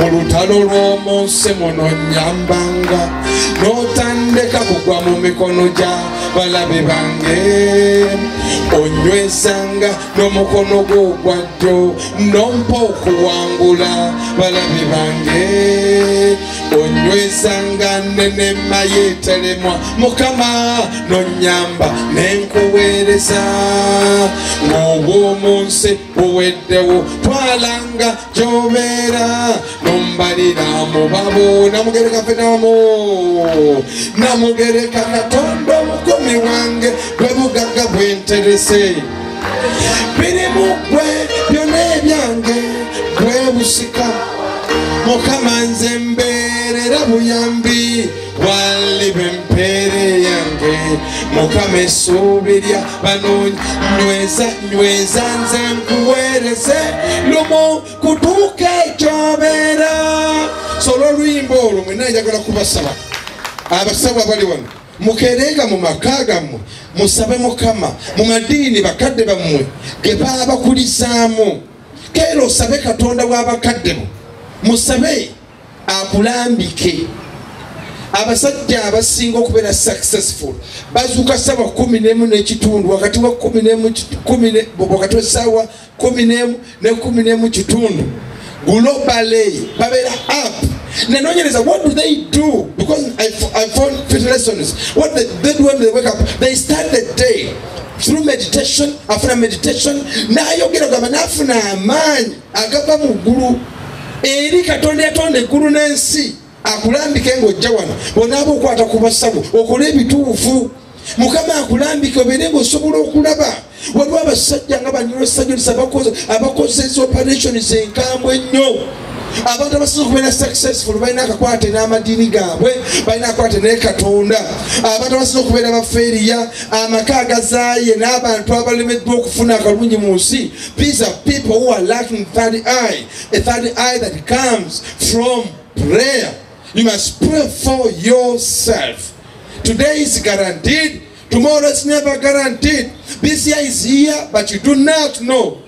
mu lutalo lw'omunsi muno nnyambanga n'otandika kugwa mu mikono gya balabe bange onywezanga n'omukono gwo ogwa ddyo nompa okuwangula balabe bange onywezanga n'enema yeetelemwa Mukama n'onnyamba n'enkuweereza ng'obw'omunsi buweddewo twalanga gy'obeera nombalira mu babo namugereka ffe namo namugereka Katonda omukomi wange bwe bugagga bwenterese biri mu ggwe byonna ebyange gwe busika Mukama nze mbeerera buyambi wali b'empeere yange Mukama essuubi lya bano nyweza nze nkuweereze lumu kutuuka ekyobeera solo oluyimba olwo mwenna njagala kubasaba abasawo abali wano mukeerenga mu maka gammwe musabe Mukama mu madiini bakadde bammwe ge baabakulizaamu keera osabe Katonda w'abakadde bo musabe akulambike abasajja abasinga okubeera successful bazuuka ssaawa 11 n'ekitundu wakati wa 11 wakati w'essaawa 11 ne 11 kitundu globally babeera up nanoonyereza what do they do because I found 50 lessons what they do when they wake up they start the day through meditation after meditation n'ayogera gamba n'afuna amaanyi agava mu ggulu eri Katonda yatonda eggulu n'ensi akulambike ng'ojja wano bonaaba okwata ku basawo okola ebituufu Mukama akulambike obeere ng'osobola okulaba waliwo abasajja nga banyolosajolisa abakozesa operations enkambwe ennyo abantu abasinga okubeera successful balina akakwate n'amadiini gaabwe balina akakwate ne Katonda abantu abasinga okubeera bafeeriya amaka agazaaye n'abantu abalemeddwa okufuna akalungi mu nsi these are people who are lacking third eye a third eye that comes from prayer. You must pray for yourself. Today is guaranteed, tomorrow is never guaranteed. This year is here, but you do not know.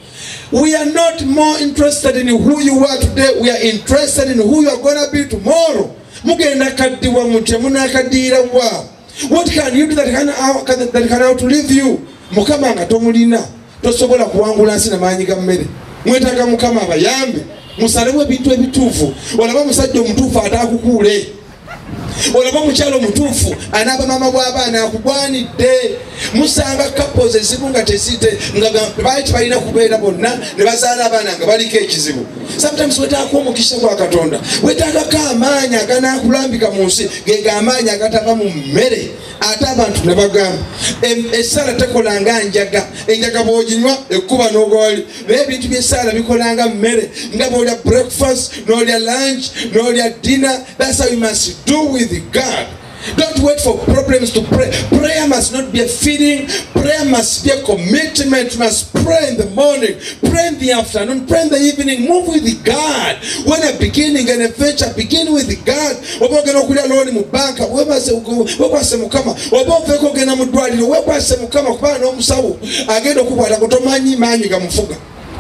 We are not more interested in who you are today. We are interested in who you are going to be tomorrow. What can you do that can outlive you? Mukama nga tomulina tosobola kuwangula nsi n'amaanyi ga mmere mwetaaga Mukama abayambe musalemu ebintu ebituufu olaba omusajja omutuufu ataakukuule olaba omukyalo omutuufu anaaba maama bw'abaana akugwanidde musanga couples ezibu nga tesite nga baaki balina kubeera bonna ne bazaala abaana nga baliko ekizibu sometimes wetaako omukisa gwa Katonda wetaagako amaanyi aganaakulambika mu nsi ge amaanyi agatava mu mmere ate abantu ne bagamba essaala tekolanga njaga enjaga bw'oginywa ekkuba n'ogwali naye ebintu by'essaala bikolanga mmere nga bw'olya breakfast n'olya lunch n'olya dinner. That's how you must do with God. Don't wait for problems to pray. Prayer must not be a feeding. Prayer must be a commitment. You must pray in the morning, pray in the afternoon, pray in the evening. Move with God. When a beginning and a future, begin with God.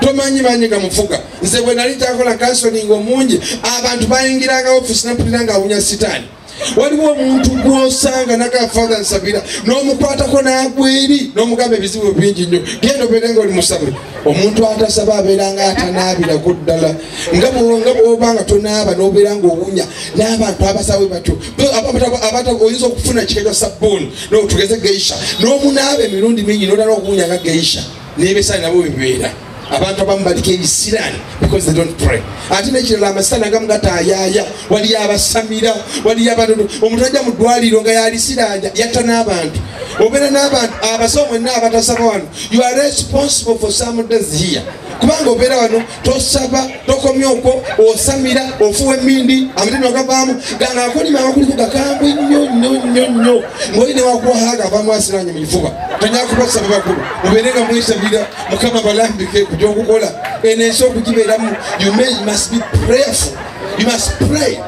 Tomanyi manyi gamufuga nze bwe nali takola counseling omungi abantu bayingiranga office napuliranga awunya sitaani waliwo omuntu gw'osanga nakafaga nsabira n'omukwatako n'agweri n'omugamba ebizibu bingi nnyo genda obeere nga oli musabe omuntu atasaba abeeranga atanaabirako ddala nga bw'obanga tonaaba n'obeera ng'owunya n'abantu abasawe batyo oyinza okufuna kikajwa sabbuuni tugeze geisha n'omunaaba emirundi mingi n'olala okuwunya nga geisha n'ebisaani nabo bibeera abantu abamu baliko ebisiraani because they don't pray. Ate n'ekirala amasitaani agamu gataayaaya waliyo abasamira waliyo abantu omuntu ajja mu ddwaliro nga yalisiraanja yatta n'abantu obeera n'abantu abasawo mwenna abatasaba wano you are responsible for some days here kubanga obeera wano tosaba tokomya okwo osamira ofuwa emmindi amatendo agavaamu ganga akolima abakuliko gakambwe nnyo ng'oyine wakuwahaga avaamu asiraanye mu kifuba tonyaa kubasaba bakulu obeerenga mwesabira Mukama balambike kujja okukola enensi okugibeeramu. You must be prayerful. You must pray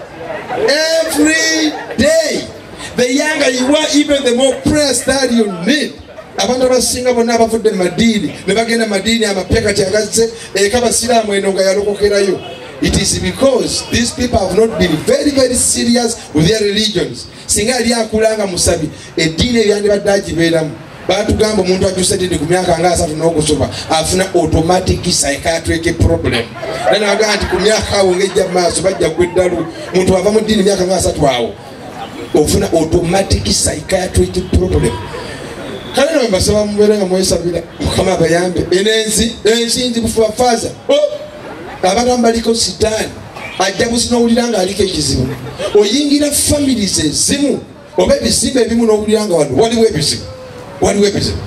every day. The younger you are, even the more prayers that you need. Abantu abasinga bonna abavudde mu madiini ne bagenda madiini amapya kati agazze eka basiraamu eno nga yalokokerayo It is because these people have not been very, very serious with their religions. Singa lyakulanga musabi eddiini eryandibadde agibeeramu baatugamba omuntu ajusedde ku myaka nga 3 n'okusoba afuna automatic psychiatric problem. Nanaga nti ku myaka awo ng'ejja maaso bajja gweddalu muntu ava mu ddiini myaka nga 3 awo ofuna automatic psychiatric problem. Kale no mbasaba mubeere nga mwesabira Mukama abayambe. Ensi nzibufu bafaaza abantu baliko sitaani ajja busi n'owulira nga aliko ekizibu. Oyingira families ezimu oba ebizimbe ebimu n'owulira nga waliwo ebizibu.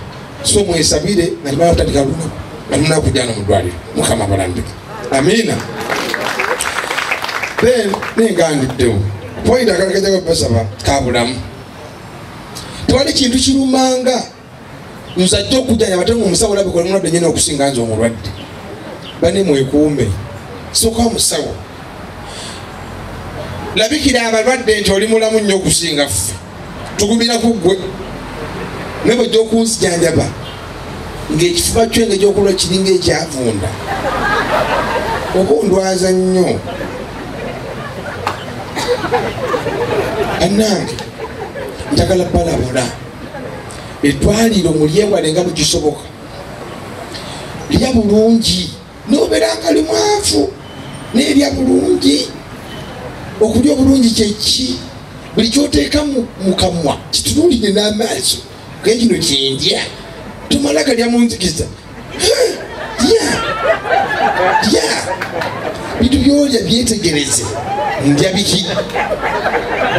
So mwesabire nga timala kutandika lunaku nga tumuna kujjana mu ddwaliro. Mukama abalambike. Amiina. Then nengandiddewo point akalekejako basaba kabulamu. Tewali kintu kirumanga nze ajja okujjanya ate ng'omusawo olabika oli mulwadde nnyina okusinga nze omulwadde. Bane mwekuume. Sooka omusawo. Labikira abalwadde nti oli mulamu nnyo okusinga ffe. Tugumira ku ggwe. Ne bw'ojja okunzijanjaba ng'ekifuba kyo engeri gy'okulwa kiringa ekyavunda. Oba ondwaza nnyo. Annange njagala balabula eddwaliro mulyewale nga bukisoboka. Lya bulungi n'obeera nga limwavu n'erya bulungi. Okulya obulungi kyeki? Buli kyoteeka mu kamwa kitunuulire n'amaaso gekino kyendya tomala galya mu nzikiza. Lya bintu byolya byetegereze. Ndya biki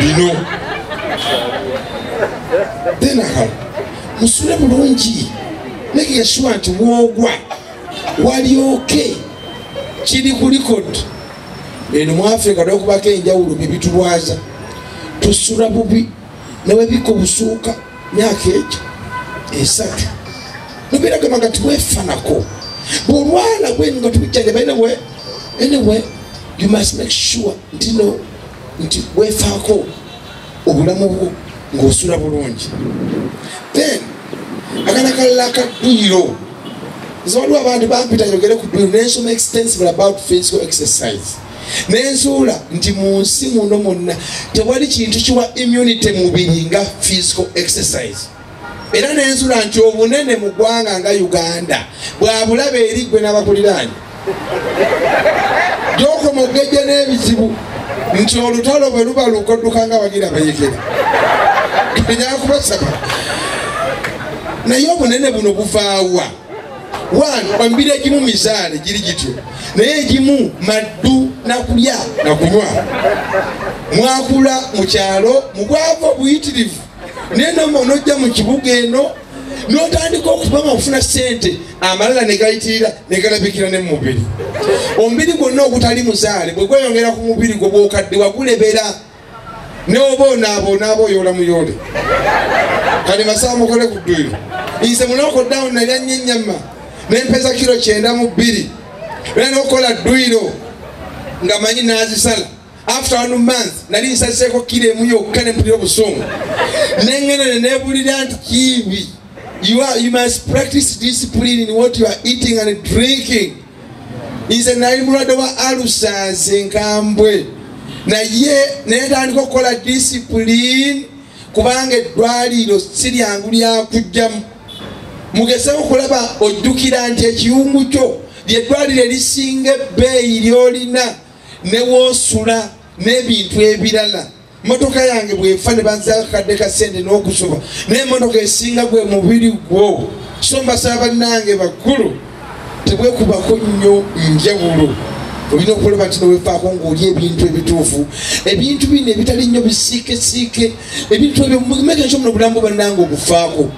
bino. Then musule bulungi make sure nti woogwa walyoke kiri ku record. Eno mu Africa okubako enjawulo bye bitulwaza. Tusula bubi nawe biko busuuka myaka egyo 3 nobeera gamba nga tiweefanako bw'olwala gwenu nga tubijjanja. Anyway you must make sure nti weefaako obulamu bwo ng'osula bulungi. Then akana kalala akadduyiro nze waliwo abantu bampita njogere ku dduyiro nensoma extensive about physical exercise. Nenzuula nti mu nsi muno mwonna tewali kintu kiwa immunity mubiri nga physical exercise. Era nenzuula nti obunene mu ggwanga nga Uganda bwabulaba eri ggwe n'abakuliraanye. Gy'okoma ogejja n'ebizibu nti olutalo bwe luba lukodduka nga bagira abayekera. Kenyaa kubasaba. Naye obunene buno buvaawa? Wambira egimu mizaale giri gityo naye egimu maddu nakulya nakunywa. Mwakula mu kyalo mugwava obuyitirivu naye n'ojja mu kibuga eno n'otandika okubanga okufuna ssente amalala ne gayitirira ne galabikira ne mu mubiri. Omubiri gwonna ogutali muzaale bwe gweyongera ku mubiri gwe bw'okadde wagulebera n'oba onaabonaaba oyoola muyole. Kale masaba mukole ku dduyiro. Nze munaku down nalya nnyo ennyama nempeza kilo 92 era n'okola dduyiro nga manyi n'azisala. After 1 month nali nsaseeko kilo emu yokka ne mpulira obusungu nengenda ne neebulira nti Kiibi you must practice discipline in what you are eating and drinking. Nze nali mulwadde wa ulcers enkambwe naye netandika okukola discipline kubanga eddwaliro si lyangu lyakujjamu. Mugezeho okulaba ojjukira nti ekiyungu kyo lyeddwaliro erisinga ebbeeyi lyolina ne woosula n'ebintu ebirala. Motoka yange bwefa ne banzako kadde ka ssente n'okusoba n'emmotoka esinga gwe mubiri gwo. So mbasaba bannange bakulu tebwekubako nnyo njawulo. Olina okulaba nti noweefaako ng'oli ebintu ebituufu. Ebintu bino ebitali nnyo bisiike ebintu ebyo mumeke ekyo muno obulamu bannange obufaako.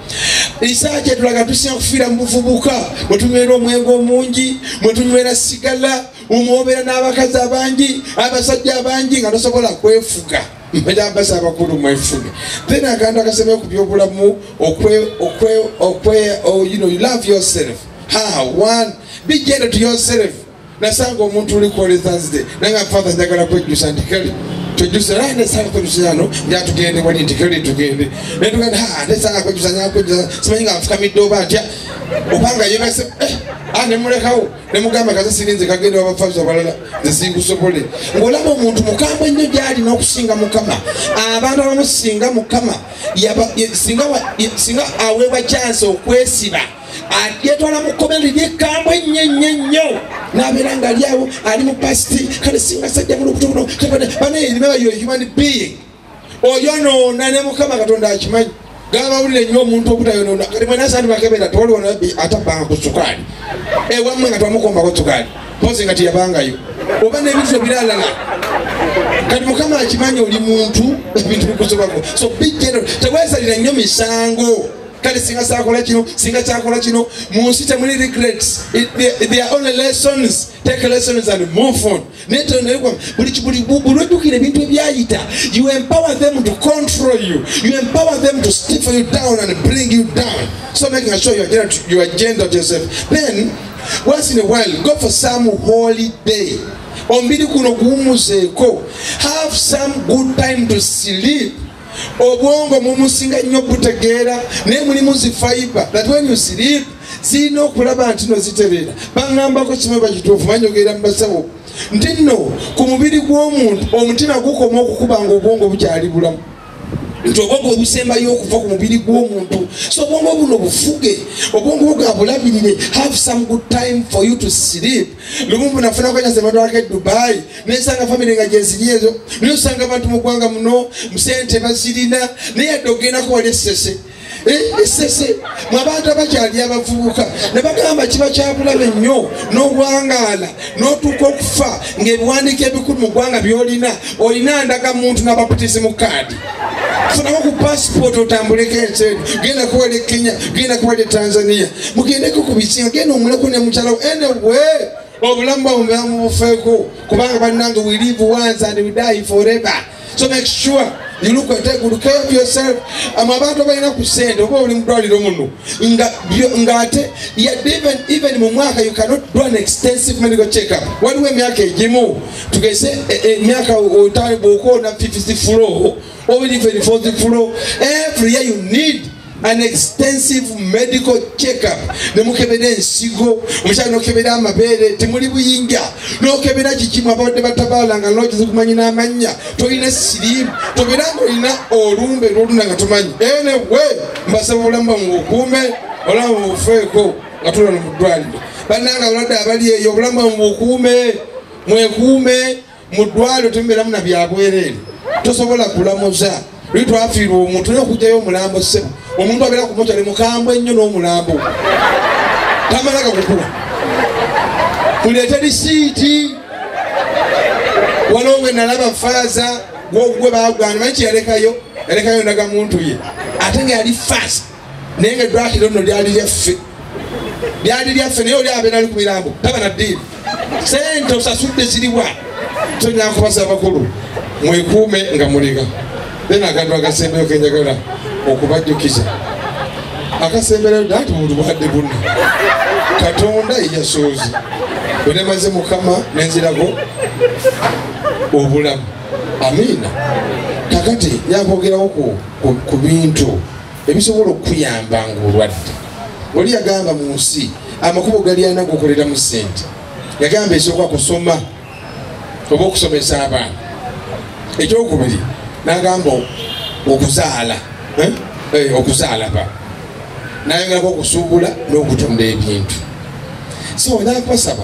Ekiseera kyetulaga tusinga kufiira mu buvubuka bwe tunywera omwenge omungi bwe tunywera sigala omwobeera n'abakazi abangi abasajja abangi nga tosobola kwefuga. Mpeta abasa abakulu mwefuge. Then akantu akasemera ku byobulamu you love yourself. How? One, be gentle to yourself. Nasanga omuntu uli kwa Thursday nanga father njagala kwejjusa ntikali twejjusa nesanga kwejjusa yano njatugende wali ntikali tugende netugenda nesanga kwejjusa simanyi nga nfukamidde oba atya obanga yebase nemulekawo ne mugamba kaza sirinze kagenda abafazi abalala zisikusobole ngolaba omuntu mukambwe nnyo gyali n'okusinga mukama abantu abamusinga mukama singa aweebwa chance okwesiba yetwala mu komedi lyekambwe nnyo n'abeera nga ali awo ali mu pasiti kale singa sajja mulokutono baneerime yo human being oyonoona ne mukama katonda akimanyi gabawulire nnyo omuntu obutayonoona kati mwenasandi bakebera tewaliwo atabbanga ku sukaali ewammwe nga twamukombako sukaali mpozi nga teyabangayo oba n'ebintu ebiralala kati mukama akimanyi oli muntu ebintu bikusobako so big general teweesalira nnyo misango kale singa sakola kino singa kyakola kino mu nsi temuli regrets they are only lessons take lessons and move on buli ojjukira ebintu ebyayita you empower them to control you you empower them to stiff you down and bring you down so making sure you are gentle to yourself then once in a while go for some holiday omubiri guno guwumuzeeko have some good time to sleep obwongo mumusinga nnyo butegeera naye mulimu zi fiber that when you sleep zirina okulaba nti no ziterera baŋŋambako kimwe bakituufu banyogera mu basawo nti nno ku mubiri gw'omuntu omutima gukoma okukuba nga obwongo bukyali bulamu nti obwongo obusembayo okuva ku mubiri gw'omuntu so obwongo buno bufuge obwongo bwa bulabirire have some good time for you to sleep lumumbu nafuna kwenyaza emadwalako e Dubai nesanga famire nga gyeziri ezo naye osanga abantu mu ggwanga muno musente bazirina naye adde ogendako wali esese esese mu abantu abakyali abavubuka ne bagamba kiba kyabulabe nnyo n'obwangaala n'otuuka okufa ng'ebiwandiiko ebikulu mu ggwanga by'olina olina ndagamuntu n'abaputisimu kaadi funako ku passport otambuleko ensi eno genda kuwala Kenya genda kuwala Tanzania mugendeko ku bisinga genda omuleko ne mukyalawo anyway obulamu bwabwe bamubufeeko kubanga bannange we live once and we die forever so make sure you look at good care of yourself abantu balina ku sente oba oli mu ddwaliro muno nga ate even mu mwaka you cannot do an extensive medical check-up waliwo emyaka egimu tugese emyaka otano bw'okoona 50th floor or even 40th floor every year you need an extensive medical check-up nemukebera ensigo omukyala nokebera amabeere temuli buyinja nokebera kikimu abadde batabalanga nokizikumanya n'amanya tolina sirimu tobeera nga olina olumbe lwoluna nga tomanyi anyway mbasaba obulamu mubukuume obulamu mubufeeko nga tulano mu ddwaliro bannanga abalwadde abali eyo obulamu mubukuume mwekuume mu ddwaliro temubeeramu na byabwereere tosobola kulamuza lwi twafiirwa omuntu naye okugjayo omulambo ssebo omuntu abeera ku moto ali mukambwe ennyo n'omulambo tamala gakukuba muleete lisiiti waliwo gwe nalaba faaza gwe bagwana manyi kyeyalekayo ndaga muntu ye ate nga yali fast naye nga eddwaliro nno lyali lyaffe naye oli abeera ali ku mirambo taba na ddiini sente osasudde ziriwa tonyala kubasa bakulu mwekuume nga muliga then akantu akasembeyo kenjagala okubajjukiza akasemberayo dati muntu bwadde bunno katonda yeyasoozi bwe nemaze mukama nenzirako obulamu amiina kakati yakwogerawo ku bintu ebisobola okuyamba ngaolwadde oli yagamba mu nsi amakubo gali alina gokolera mu sente yagamba esooka kusoma oba okusomesa abaana ekyokubiri nagamba okuzaala okuzaala ba nayengerako okusuubula n'okutunda ebintu so nakubasaba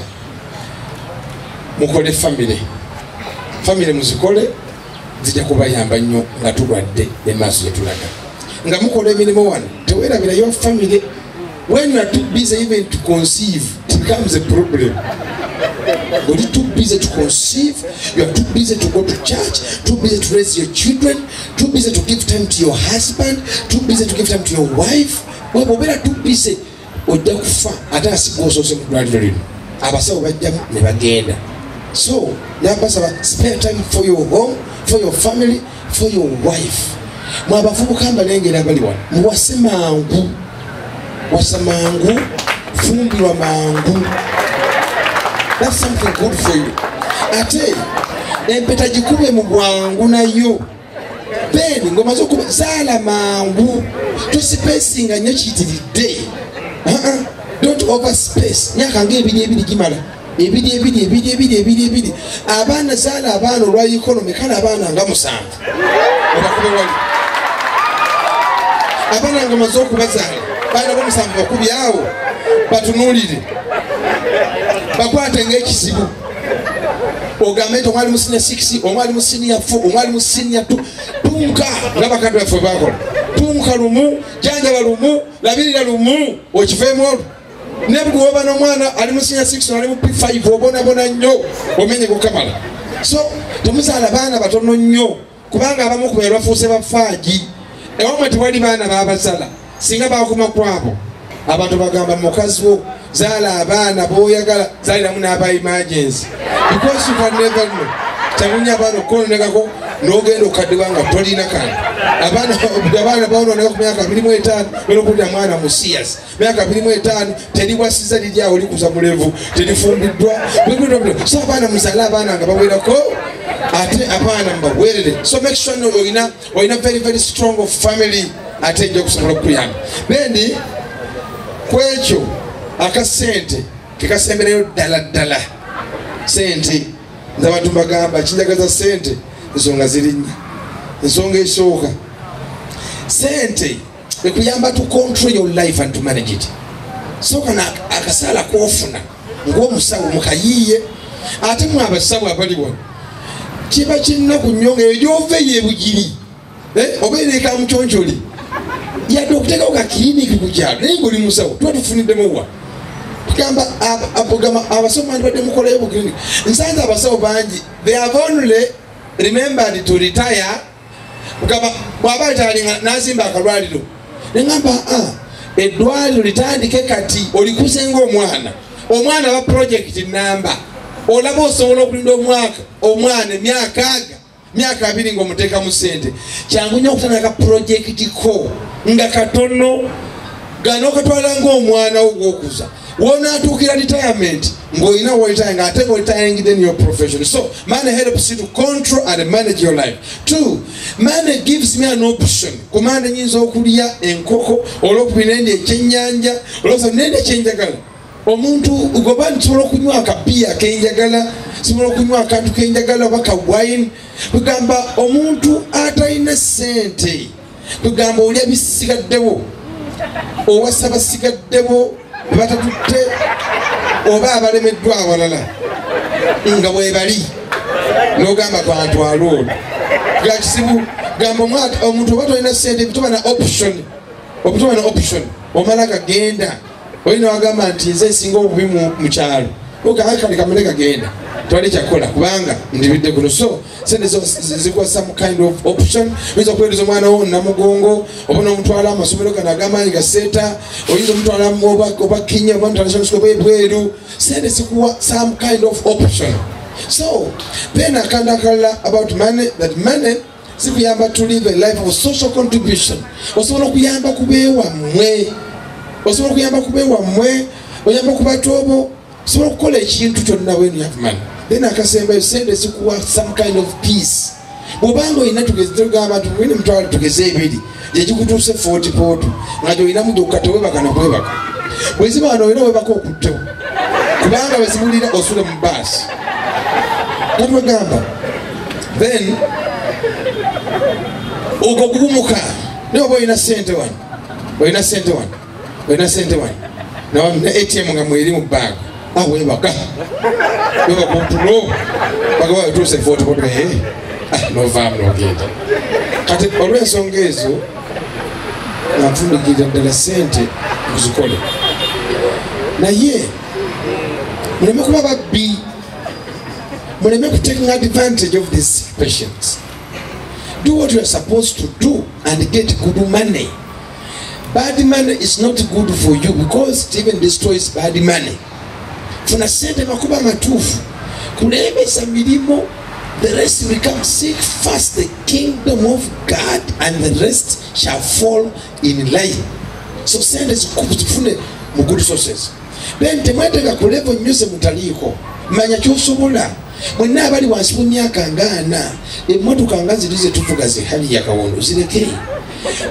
mukole famire muzikole zijja kubayamba nnyo nga tulwadde emaaso gyetulaga nga mukola emirimu wano tewerabira your family when you are too busy even to conceive it becomes a problem. When you're too busy to conceive, you are too busy to go to church, too busy to raise your children, too busy to give time to your husband, too busy to give time to your wife. Well, we're too busy. Ojja kufa ate asiga osoose mu ddwaliro lino abasawo bajjamu ne bagenda. So nabasaba spare time for your home, for your family, for your wife. Mwabavubuka mbalengera bali wano muwase mangu, wasa mangu, fumbirwa mangu. That's something good for you. Ate empeta jikube mu bwangu nayo beni ngoma zokuba zaala mangu tosipesinga nnyo kiyitiridde don't overspace myaka ng'ebiri gimala ebiri abaana zaala abaana olwa economy kale abaana nga 7 obakube wali abaana nga maze okubazaala baana bo 7 bakubye awo batunuulire bakwate ng'ekizibu ogambe nti omwali mu senior 6 omwali mu senior 4 omwali mu senior 2 tunka nga bakadde baffe bakola tunka lumu janjaba lumu labirira lumu okiveemu olwo nebwe oba n'omwana ali mu senior 6 ali mu P5 obonabona nnyo omenye kukamala so temuzaala baana batono nnyo kubanga abamu ku bafuuse bafaaji ewamwe tewali baana babazala singa bakoma kwabo abantu bagamba mukazi wo zaala abaana b'oyagala zaaliramu n'aba emergency because you can never know tamunya abaana okononekako n'ogenda okaddibwa nga tolina kantu abaana baononeka ku myaka 25 n'okulira mwana mu CS myaka 25 teriwasiza liryawo likuza mulevu terifumbiddwa so abaana muzaale abaana nga bawerako ate abaana mubawerere so make sure olina very very strong of family ate ejja okusobola okukuyamba bendi kwekyo akasente kekasembereyo ddala sente nze abantu mbagamba kinjagaza sente ensonga zirinnya ensonga esooka sente ekuyamba to control your life and to manage it sooka akasaala kofuna ng'omusawo mukayiiye ate mu abasawo abali wano kiba kinnaku nnyo ng'egyova eyebugiri oba ereka mukyonkyoli yadde okuteekawo ka kiriniki ku kyalo naye ng'oli musawo tuba tufuniddemu wa tugamba abasawo bangi badde mukolayo bukiriniki nsanze abasawo bangi they have only remembered to retire kugamba bw'aba alitalinga n'azimba akalwaliro neŋŋamba eddwaliro litandike kati olikuze ng'omwana aba project namba olaba osobola okulinda omwana myaka 2 ng'omuteekamu ssente kyangu nnyo okutandika project ko nga katono ganokatwala ng'omwana wo gw'okuza wonaatuukira retirement ng'olina woretire ng'ate ng'oretiringidde in your profession. So money helps you to control and manage your life. 2, money gives me an option. Kumanda nyinza okulya enkoko olw'okubiri nende ekyennyanja olw'okusaba nende ekyenjagala omuntu ugoba nsobola okunywa akapiya kenjagala sobola okunywa akantu kenjagala oba ka wine tugamba omuntu atalina ssente tugamba olya bisigaddewo owasa basigaddewo batatutte oba abalemeddwa awalala nga bwebali n'ogamba twantwala olwo gakizibu gamba omuntu oba tolina ssente bituba na option omala kagenda olina wagamba nti nze singa obubi mu kyalo okakale kamale kagenda twali kyakola kubanga ndibidde kuno so sente zikuwa some kind of option oyinza okuweereza omwana wo namugongo oba n'omutwala amasomero gano ag'amaanyi gaseeta oyinza omutwala oba Kenya oba international school oba ebweru sente zikuwa some kind of option. So then akantu akalala about money, that money zikuyamba to live a life of social contribution. Osobola okuyamba kubeewa mmwe oyamba ku batobo osobola okukola ekintu kyonna when you have money. Then akasembayo sente zikuwa some kind of peace. Bw'obanga olina tugamba tuwine mitwalo tugeze 2 gyekikutuuse 40 pootu nga gyolina muduka tewebaka nakwebaka bweziba wano olina webaka okuttewo kubanga wezibulira osule mu baasi katwegamba then ogwo gugumuka naye oba olina sente wano ne ATM nga mweri mu bag webaka otulo bagawa otuuse 40 pootu novaamu n'ogenda kati olw'ensonga ezo nanfundikirira ddala sente nkuzikole naye muleme kuba babbi muleme taking advantage of these patients. Do what you are supposed to do and get good money. Bad money is not good for you because it even destroys bad money. Funa sente makuba matuufu kulembesa milimo. The rest will come. Seek first the kingdom of God, and the rest shall fall in line. So send us kufune mu good sources. Then temateka kulevo nyuse mutaliko. Manya kyosobola. Mwenna abali wansi mu myaka ngana. Emmotoka nga zirize tuvuga ze hali ya kawondo zireke.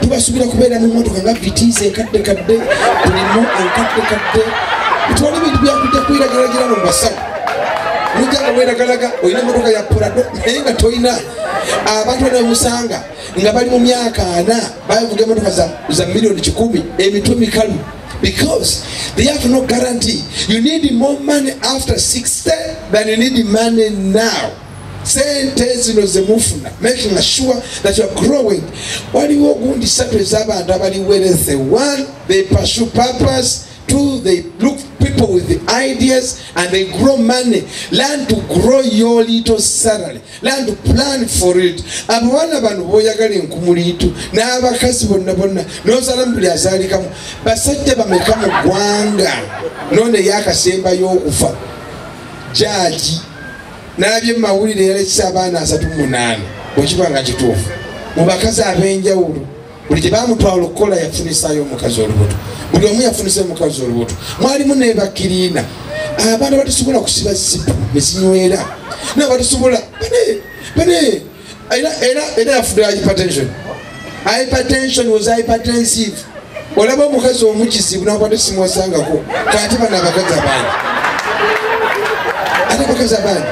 tubasuubira kubeera mu mmotoka nga vitiizi enkadde tulimu enkadde bitwala ebintu byakujja kwiragiragira mu basawo mujjanga bweragalaga olina emmotoka ya purado naye nga tolina abantu banamusanga nga bali mu myaka 4 bavuga emmotoka za miliyoni 10 emitwe mikalu because they have no guarantee. You need more money after 60 than you need money now. Sentence no zemufuna, making sure that you are growing. What you want to say to the one, they pursue purpose. 2, they look people with the ideas and they grow money. Learn to grow your little salary. Learn to plan for it. Abwana bano boyagala nkumulitu na abakazi bonna n'ozalambuli azalikamu basajja bameka mu ggwanga none yakasemba y'okufa jaji nalabye mu mawulire yalekisa abaana 38 okibanga kituufu mu bakazi ab'enjawulo buli gye bamutwala okukola yafunisaayo omukazi olubuto buli omu yafunisaayo omukazi olubuto mwalimu nebakiriina abaana batusobola kusiba zipu nezinywera nabatusobola bane era yafudde hypertension was hypertensive olaba omukazi omukizibu nakwate simuwasangako kati bana abakazi abangi ate abakazi abangi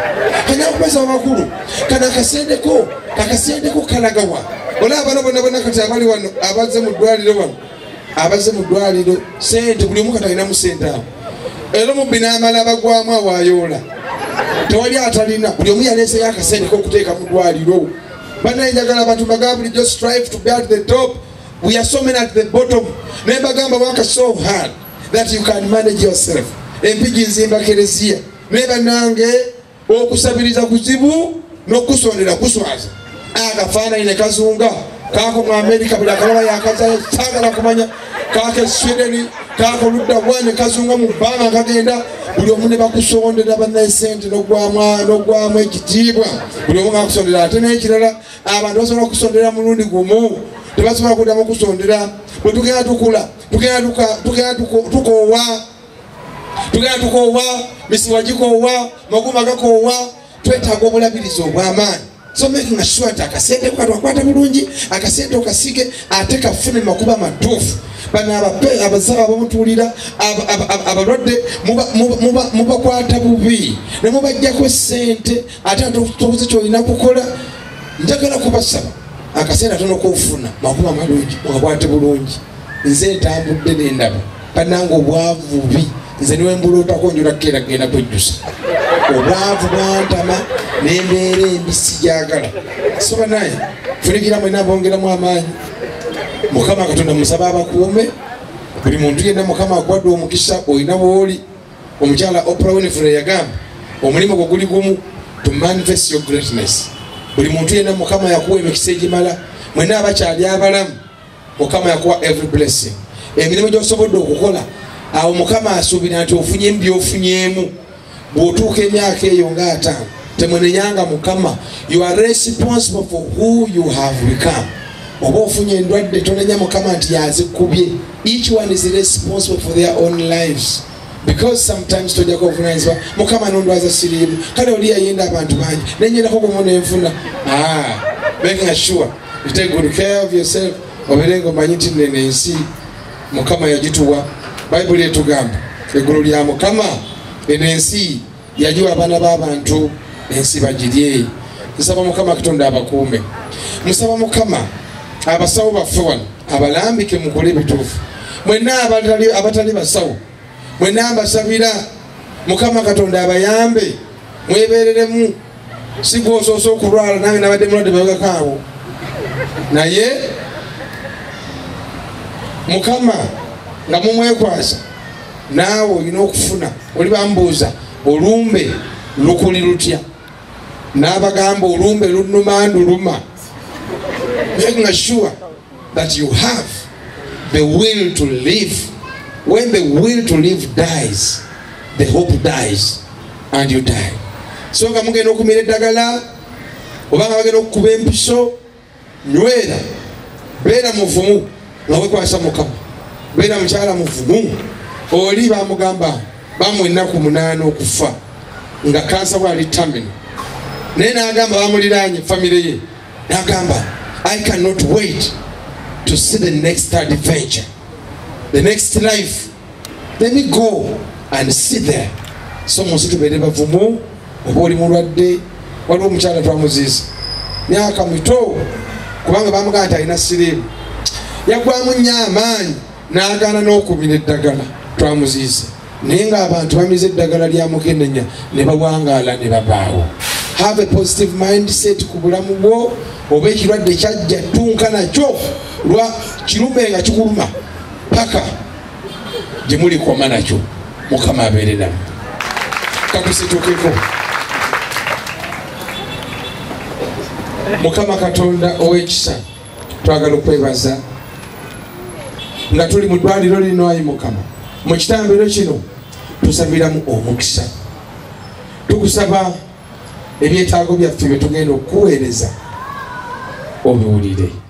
kanyakubaza amakulu kana akasendeko kalagawa olaba abana bonna kati abali wano abaze mu ddwaliro sente buli omu kati alinamu sente awo era mubbi n'amala abagwamu awayoola tewali atalina buli omu yaleeseyo akasente k'okuteeka mu ddwaliro banaye njagala abantu bagamba bulijjo strive to be at the top. We are so many at the bottom. Naye bagamba work so hard that you can manage yourself. Mpigi nzimba kereziya naye bannange okusabiriza kuzibu n'okusondera kuswaza akafaananyi ne kazunga kako mu America buli akalaba yakazayo saagala kumanya kako Sweden kako ludda bwane kazunga mu bbanga kagenda buli omu ne bakusondera bannaye sente n'ogwamu ekitiibwa buli omu ngaakusondera ate n'ekirala abantu basobola okusondera mulundi gumu tebasobola kuddamu okusondera bwe tugenda tukula tugenda tukoowa misiwa gikoowa maguma gakoowa twetaaga obulabirizi obw'amaanyi. So making sure nti akasente katwakwata bulungi akasente okasige ate kafune makuba matuufu bano abasawo abamutuulira abalwadde mubakwata bubi ne mubajjako sente ate tobuze kyolina kukola. Njagala kubasaba akasente atono okufuna makuba malungi okakwate bulungi. Nze ntambudde n'endaba bannange obwavu bubi nze niwembulaotako njula kkeera genda kwejjusa obwavu bwantama n'embeera embi sijagala. Soba naye funikira mwena bongeramu amaanyi. Mukama Katonda musaba abakuume buli muntu yenna Mukama agwadde omukisa olina bw'oli. Omukyala Oprah Winfrey yagamba omulimu gwe guli gumu to manifest your greatness. Buli muntu yenna Mukama yakuwa emikisa egimala. Mwena abakyali abalamu Mukama yakuwa every blessing. Emirimu gy'osobodde okukola awo Mukama asuubira nti ofunye by'ofunyemu bw'otuuka emyaka eyo nga 5 temwenenyanga Mukama. You are responsible for who you have become. Oba ofunye endwadde tonenya Mukama nti yazikubye. Each one is responsible for their own lives because sometimes tojja kuvunanyizibwa Mukama n'ondwaza siriimu kale oli yayenda abantu bangi nenyendako gumu nenfuna. Making sure you take good care of yourself. Oberenga omanyi nti nene ensi Mukama yagituwa. Bayibuli etugamba eggulu lya Mukama eno ensi yagiwa abaana b'abantu ensi bagirye. Nsaba Mukama Katonda abakuume. Musaba Mukama abasawo baffe wano abalambike mukole ebituufu. Mwenna abatali basawo mwenna mbasabira Mukama Katonda abayambe mwebereremu. Si gw'osoosa okulwala nange nabadde mulwadde bayogakaawo naye Mukama nga mumwekwasa naawe olina okufuna. Oli bambuuza olumbe lukuli lutya n'abagamba olumbe lunuma nduluma. Making sure that you have the will to live. When the will to live dies, the hope dies and you die. So nga mugenda okumira eddagala oba nga bagenda okukuba empiso nywera beera muvumu nga wekwasa Mukama. Beera mukyala muvumu. Oli bamugamba bamu ennaku 8 okufa nga kansa bwali terminal naye n'agamba bamuliraanye famire ye n'agamba I cannot wait to see the next adventure, the next life. Let me go and sit there. Someone said to be able to move, or mulwadde, waliwo omukyala twamuziisa myaka mito kubanga bamugamba alina siriimu yagwamu nnyo amaanyi n'agaana n'okubira eddagala twamuziisa naye ng'abantu bamize eddagala lya mukenenya ne bawangaala ne babaawo. Have a positive mindset ku bulamu bwo. Oba ekirwadde kyajja ttunka nakyo lwa kirume nga kikuluma paka gye mulikoma nakyo. Mukama abeere nammwe. Kakusituukeko. Mukama Katonda ow'ekisa twagala okwebaza nga tuli mu ddwaliro lino. Ayi Mukama, mu kitambiro kino tusabiramu omukisa. Tukusaba ebyetaago byaffe bye tugenda okuweereza obiwulire.